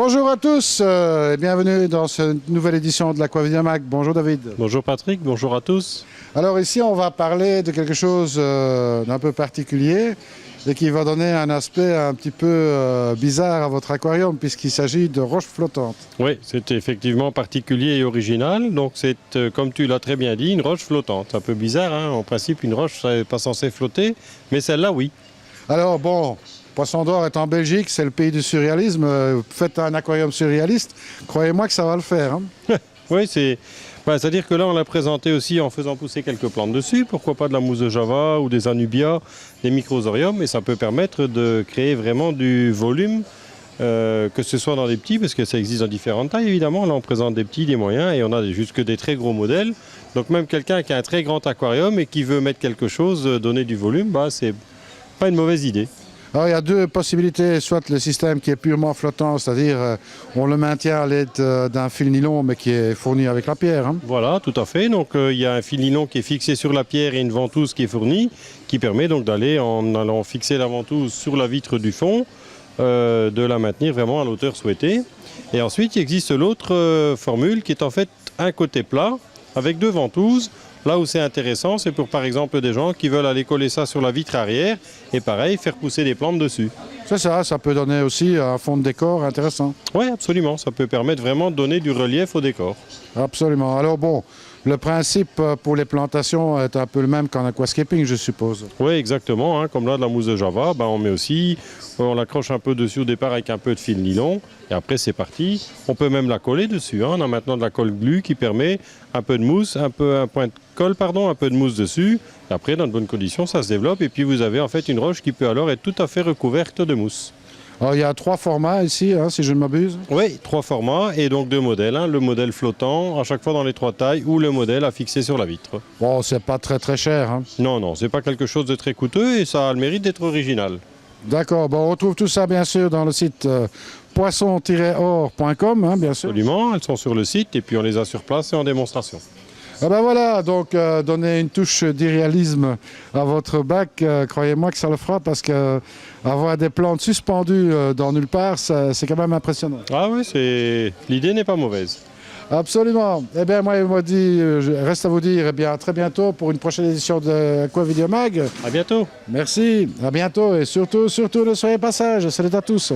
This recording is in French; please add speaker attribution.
Speaker 1: Bonjour à tous et bienvenue dans cette nouvelle édition de l'Aquavidia-Mag. Bonjour David.
Speaker 2: Bonjour Patrick, bonjour à tous.
Speaker 1: Alors ici on va parler de quelque chose d'un peu particulier et qui va donner un aspect un petit peu bizarre à votre aquarium puisqu'il s'agit de roches flottantes.
Speaker 2: Oui, c'est effectivement particulier et original. Donc c'est, comme tu l'as très bien dit, une roche flottante. Un peu bizarre, hein. En principe une roche n'est pas censée flotter, mais celle-là oui.
Speaker 1: Alors bon, Poisson d'Or est en Belgique, c'est le pays du surréalisme. Faites un aquarium surréaliste, croyez-moi que ça va le faire. Hein.
Speaker 2: Oui, c'est-à-dire que là on l'a présenté aussi en faisant pousser quelques plantes dessus. Pourquoi pas de la mousse de Java ou des anubias, des microsoriums. Et ça peut permettre de créer vraiment du volume, que ce soit dans des petits, parce que ça existe dans différentes tailles évidemment. Là on présente des petits, des moyens et on a jusque des très gros modèles. Donc même quelqu'un qui a un très grand aquarium et qui veut mettre quelque chose, donner du volume, c'est pas une mauvaise idée.
Speaker 1: Alors il y a deux possibilités, soit le système qui est purement flottant, c'est-à-dire on le maintient à l'aide d'un fil nylon mais qui est fourni avec la pierre. Hein.
Speaker 2: Voilà, tout à fait. Donc il y a un fil nylon qui est fixé sur la pierre et une ventouse qui est fournie, qui permet donc d'aller, en allant fixer la ventouse sur la vitre du fond, de la maintenir vraiment à l'auteur souhaitée. Et ensuite il existe l'autre formule qui est en fait un côté plat avec deux ventouses. Là où c'est intéressant, c'est pour par exemple des gens qui veulent aller coller ça sur la vitre arrière et pareil, faire pousser des plantes dessus.
Speaker 1: C'est ça peut donner aussi un fond de décor intéressant.
Speaker 2: Oui, absolument, ça peut permettre vraiment de donner du relief au décor.
Speaker 1: Absolument. Alors bon, le principe pour les plantations est un peu le même qu'en aquascaping, je suppose.
Speaker 2: Oui, exactement, hein. Comme là de la mousse de Java, on l'accroche un peu dessus au départ avec un peu de fil nylon et après c'est parti. On peut même la coller dessus, hein. On a maintenant de la colle glue qui permet un peu de mousse, un peu de mousse dessus. Et après, dans de bonnes conditions, ça se développe et puis vous avez en fait une roche qui peut alors être tout à fait recouverte de mousse.
Speaker 1: Alors, il y a 3 formats ici, hein, si je ne m'abuse.
Speaker 2: Oui, 3 formats et donc 2 modèles. Hein. Le modèle flottant, à chaque fois dans les 3 tailles, ou le modèle à fixer sur la vitre.
Speaker 1: Bon, c'est pas très cher. Hein.
Speaker 2: Non, c'est pas quelque chose de très coûteux et ça a le mérite d'être original.
Speaker 1: D'accord, bon, on retrouve tout ça bien sûr dans le site poisson-or.com, hein, bien sûr.
Speaker 2: Absolument, elles sont sur le site et puis on les a sur place et en démonstration.
Speaker 1: Ah ben voilà, donc donner une touche d'irréalisme à votre bac, croyez-moi que ça le fera parce que avoir des plantes suspendues dans nulle part, c'est quand même impressionnant.
Speaker 2: Ah oui, l'idée n'est pas mauvaise.
Speaker 1: Absolument. Eh bien, moi, il m'a dit, reste à vous dire, eh bien, à très bientôt pour une prochaine édition de Aquavidia Mag.
Speaker 2: À bientôt.
Speaker 1: Merci, à bientôt et surtout, ne soyez pas sages, salut à tous.